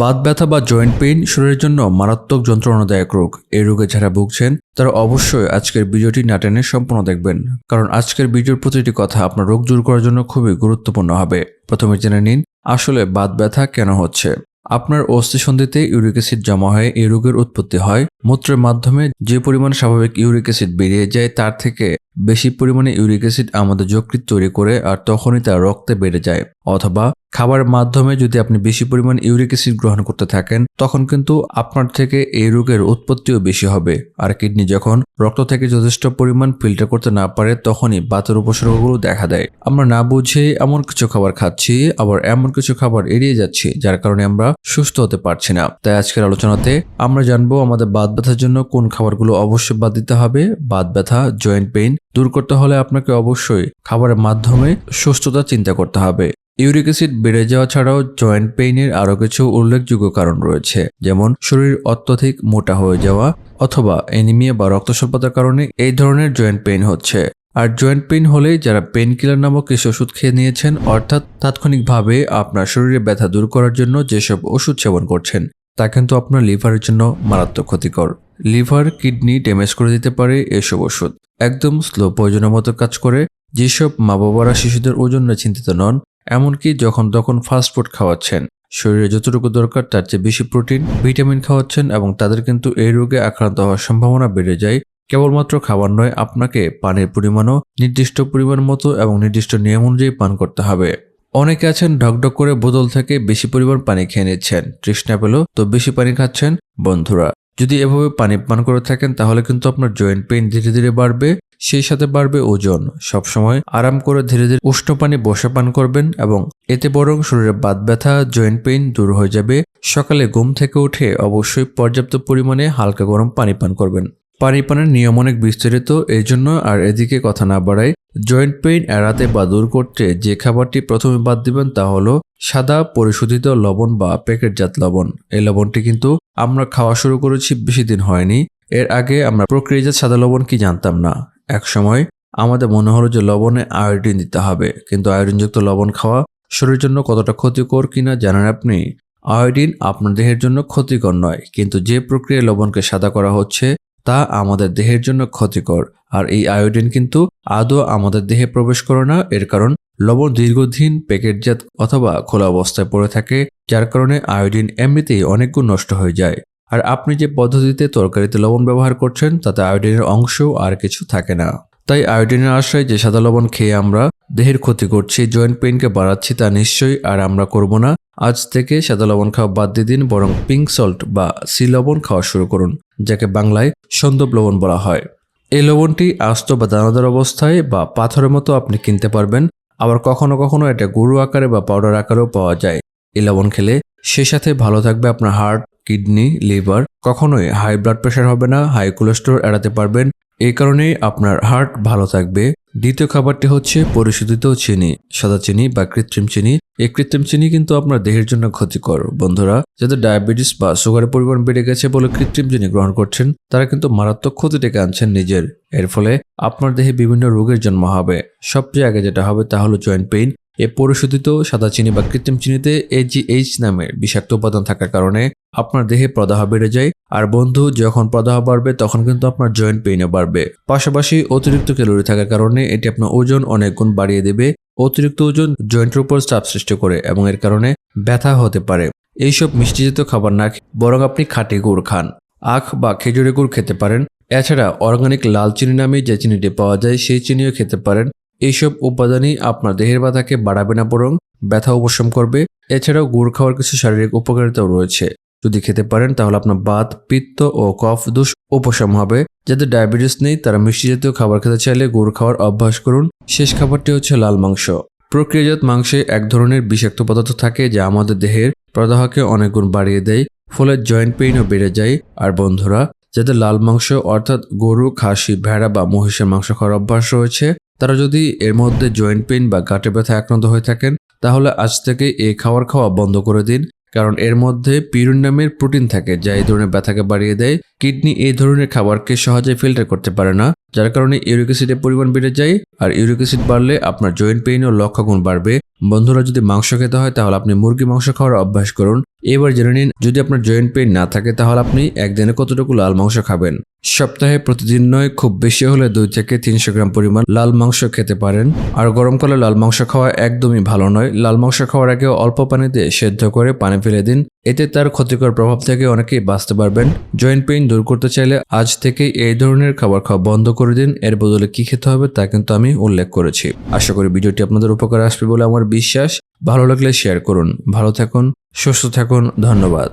বাত ব্যথা বা joint pain শরীরের জন্য মারাত্মক যন্ত্রণাদায়ক রোগ। এই রোগে যারা ভুগছেন তারা অবশ্যই আজকের ভিডিওটি না টেনে সম্পূর্ণ দেখবেন, কারণ আজকের ভিডিওর প্রতিটি কথা আপনার রোগ দূর করার জন্য খুবই গুরুত্বপূর্ণ হবে। প্রথমে জেনে নিন আসলে বাত ব্যথা কেন হচ্ছে। আপনার অস্থিসন্ধিতে ইউরিক অ্যাসিড জমা হয়ে এই রোগের উৎপত্তি হয়। মূত্রের মাধ্যমে যে পরিমাণ স্বাভাবিক ইউরিক অ্যাসিড বেরিয়ে যায় তার থেকে বেশি পরিমাণে ইউরিক অ্যাসিড আমাদের যকৃৎ তৈরি করে, আর তখনই তা রক্তে বেড়ে যায়। অথবা খাবারের মাধ্যমে যদি আপনি বেশি পরিমাণ ইউরিক অ্যাসিড গ্রহণ করতে থাকেন তখন কিন্তু আপনার থেকে এই রোগের উৎপত্তিও বেশি হবে। আর কিডনি যখন রক্ত থেকে যথেষ্ট পরিমাণ ফিল্টার করতে না পারে তখনই বাতের উপসর্গগুলো দেখা দেয়। আমরা না বুঝে এমন কিছু খাবার খাচ্ছি, আবার এমন কিছু খাবার এড়িয়ে যাচ্ছি যার কারণে আমরা সুস্থ হতে পারছি না। তাই আজকের আলোচনাতে আমরা জানবো আমাদের বাত ব্যথার জন্য কোন খাবারগুলো অবশ্যই বাদ দিতে হবে। বাত ব্যথা জয়েন্ট পেইন দূর করতে হলে আপনাকে অবশ্যই খাবারের মাধ্যমে সুস্থতা চিন্তা করতে হবে। ইউরিক অ্যাসিড বেড়ে যাওয়া ছাড়াও জয়েন্ট পেইনের আরও কিছু উল্লেখযোগ্য কারণ রয়েছে, যেমন শরীর অত্যধিক মোটা হয়ে যাওয়া অথবা অ্যানিমিয়া বা রক্তস্বল্পতার কারণে এই ধরনের জয়েন্ট পেইন হচ্ছে। আর জয়েন্ট পেইন হলে যারা পেইন কিলার নামক কিছু ওষুধ খেয়ে নিয়েছেন, অর্থাৎ তাৎক্ষণিকভাবে আপনার শরীরে ব্যথা দূর করার জন্য যেসব ওষুধ সেবন করছেন তা কিন্তু আপনার লিভারের জন্য মারাত্মক ক্ষতিকর। লিভার কিডনি ড্যামেজ করে দিতে পারে এসব ওষুধ। একদম স্লো পয়জনের মতো কাজ করে। যেসব মা বাবারা শিশুদের ওজন নিয়ে চিন্তিত নন, এমনকি যখন তখন ফাস্টফুড খাওয়াচ্ছেন, শরীরে যতটুকু দরকার তার চেয়ে বেশি প্রোটিন ভিটামিন খাওয়াচ্ছেন, এবং তাদের কিন্তু এই রোগে আক্রান্ত হওয়ার সম্ভাবনা বেড়ে যায়। কেবলমাত্র খাবার নয়, আপনাকে পানির পরিমাণও নির্দিষ্ট পরিমাণ মতো এবং নির্দিষ্ট নিয়ম অনুযায়ী পান করতে হবে। অনেকে আছেন ঢকঢক করে বোতল থেকে বেশি পরিমাণ পানি খেয়ে নিচ্ছেন, তৃষ্ণা পেল তো বেশি পানি খাচ্ছেন। বন্ধুরা, যদি এভাবে পানি পান করে থাকেন তাহলে কিন্তু আপনার জয়েন্ট পেইন ধীরে ধীরে বাড়বে, সেই সাথে বাড়বে ওজন। সবসময় আরাম করে ধীরে ধীরে উষ্ণ পানি বসে পান করবেন, এবং এতে বরং শরীরের বাত ব্যথা জয়েন্ট পেইন দূর হয়ে যাবে। সকালে ঘুম থেকে উঠে অবশ্যই পর্যাপ্ত পরিমাণে হালকা গরম পানি পান করবেন। পানি পানের নিয়ম অনেক বিস্তারিত, এই জন্য আর এদিকে কথা না বাড়াই জয়েন্ট পেইন এড়াতে বা দূর করতে যে খাবারটি প্রথমে বাদ দিবেন তা হলো সাদা পরিশোধিত লবণ বা প্যাকেটজাত লবণ। এই লবণটি কিন্তু আমরা খাওয়া শুরু করেছি বেশি দিন হয়নি। এর আগে আমরা প্রক্রিয়াজাত সাদা লবণ কি জানতাম না। এক সময় আমাদের মনে হলো যে লবণে আয়োডিন দিতে হবে, কিন্তু আয়োডিনযুক্ত লবণ খাওয়া শরীরের জন্য কতটা ক্ষতিকর কিনা জানেন আপনি? আয়োডিন আপনার দেহের জন্য ক্ষতিকর নয়, কিন্তু যে প্রক্রিয়ায় লবণকে সাদা করা হচ্ছে তা আমাদের দেহের জন্য ক্ষতিকর। আর এই আয়োডিন কিন্তু আদৌ আমাদের দেহে প্রবেশ করে না। এর কারণ লবণ দীর্ঘদিন প্যাকেটজাত অথবা খোলা অবস্থায় পড়ে থাকে, যার কারণে আয়োডিন এমনিতেই অনেক গুণ নষ্ট হয়ে যায়। আর আপনি যে পদ্ধতিতে তরকারিতে লবণ ব্যবহার করছেন তাতে আয়োডিনের অংশ আর কিছু থাকে না। তাই আয়োডিনের আশ্রয় যে সাদা লবণ খেয়ে আমরা দেহের ক্ষতি করছি, জয়েন্ট পেইনকে বাড়াচ্ছি, তা নিশ্চয়ই আর আমরা করব না। আজ থেকে সাদা লবণ খাওয়া বাদ দিয়ে দিন, বরং পিঙ্ক সল্ট বা সি লবণ খাওয়া শুরু করুন, যাকে বাংলায় সন্দব লবণ বলা হয়। এই লবণটি আস্ত বা দানাদার অবস্থায় বা পাথরের মতো আপনি কিনতে পারবেন, আবার কখনো কখনো এটা গুঁড়ো আকারে বা পাউডার আকারেও পাওয়া যায়। এই লবণ খেলে সেই সাথে ভালো থাকবে আপনার হার্ট, কিডনি, লিভার। কখনোই হাই ব্লাড প্রেশার হবে না, হাই কোলেস্টেরল এড়াতে পারবেন। এই কারণেই আপনার হার্ট ভালো থাকবে। দ্বিতীয় খাবারটি হচ্ছে পরিশোধিত চিনি, সাদা চিনি বা কৃত্রিম চিনি। এই কৃত্রিম চিনি কিন্তু আপনার দেহের জন্য ক্ষতিকর। বন্ধুরা, যাদের ডায়াবেটিস বা সুগারের পরিমাণ বেড়ে গেছে বলে কৃত্রিম চিনি গ্রহণ করছেন, তারা কিন্তু মারাত্মক ক্ষতি ডেকে আনছেন নিজের। এর ফলে আপনার দেহে বিভিন্ন রোগের জন্ম হবে। সবচেয়ে আগে যেটা হবে তা হলো জয়েন্ট পেইন। এই পরিশোধিত সাদা চিনি বা কৃত্রিম চিনিতে AGH নামের বিষাক্ত উপাদান থাকার কারণে আপনার দেহে প্রদাহ বেড়ে যায়। আর বন্ধু, যখন প্রদাহ বাড়বে তখন কিন্তু আপনার জয়েন্ট পেইনও বাড়বে। পাশাপাশি অতিরিক্ত ক্যালোরি থাকার কারণে এটি আপনার ওজন অনেক গুণ বাড়িয়ে দেবে। অতিরিক্ত ওজন জয়েন্টের উপর চাপ সৃষ্টি করে এবং এর কারণে ব্যথা হতে পারে। এইসব মিষ্টিজাত খাবার না খেয়ে বরং আপনি খাঁটি গুড় খান। আখ বা খেজুরের গুড় খেতে পারেন। এছাড়া অর্গানিক লাল চিনি নামে যে চিনিটি পাওয়া যায় সেই চিনিও খেতে পারেন। এইসব উপাদানই আপনার দেহের ব্যথাকে বাড়াবে না, বরং ব্যথা উপশম করবে। এছাড়াও গুড় খাওয়ার কিছু শারীরিক উপকারিতাও রয়েছে। যদি খেতে পারেন তাহলে আপনার বাত, পিত্ত ও কফ দোষ উপশম হবে। যাদের ডায়াবেটিস নেই তারা মিষ্টি জাতীয় খাবার খেতে চাইলে গুড় খাওয়ার অভ্যাস করুন। শেষ খাবারটি হচ্ছে লাল মাংস। প্রক্রিয়াজাত মাংসে এক ধরনের বিষাক্ত পদার্থ থাকে যা আমাদের দেহের প্রদাহকে অনেক গুণ বাড়িয়ে দেয়, ফলে জয়েন্ট পেইনও বেড়ে যায়। আর বন্ধুরা, যাদের লাল মাংস অর্থাৎ গরু, খাসি, ভেড়া বা মহিষের মাংস খাওয়ার অভ্যাস রয়েছে, তারা যদি এর মধ্যে জয়েন্ট পেইন বা গাঁটে ব্যথা আক্রান্ত হয়ে থাকেন তাহলে আজ থেকে এই খাওয়া বন্ধ করে দিন। কারণ এর মধ্যে পিউরিন নামের প্রোটিন থাকে যা এই ধরনের ব্যথাকে বাড়িয়ে দেয়। কিডনি এই ধরনের খাবারকে সহজে ফিল্টার করতে পারে না, যার কারণে ইউরিক অ্যাসিডের পরিমাণ বেড়ে যায়। আর ইউরিক অ্যাসিড বাড়লে আপনার জয়েন্ট পেইনও লক্ষ গুণ বাড়বে। বন্ধুরা, যদি মাংস খেতে হয় তাহলে আপনি মুরগি মাংস খাওয়ার অভ্যাস করুন। এবার জেনে নিন, যদি আপনার জয়েন্ট পেইন না থাকে তাহলে আপনি একদিনে কতটুকু লাল মাংস খাবেন। সপ্তাহে প্রতিদিন নয়, খুব বেশি হলে 2 থেকে 300 গ্রাম পরিমাণ লাল মাংস খেতে পারেন। আর গরমকালে লাল মাংস খাওয়া একদমই ভালো নয়। লাল মাংস খাওয়ার আগে অল্প পানিতে সেদ্ধ করে পানি ফেলে দিন, এতে তার ক্ষতিকর প্রভাব থেকে অনেকেই বাঁচতে পারবেন। জয়েন্ট পেইন দূর করতে চাইলে আজ থেকেই এই ধরনের খাবার খাওয়া বন্ধ করে দিন। এর বদলে কি খেতে হবে তা কিন্তু আমি উল্লেখ করেছি। আশা করি ভিডিওটি আপনাদের উপকারে আসবে বলে আমার বিশ্বাস। ভালো লাগলে শেয়ার করুন। ভালো থাকুন, সুস্থ থাকুন। ধন্যবাদ।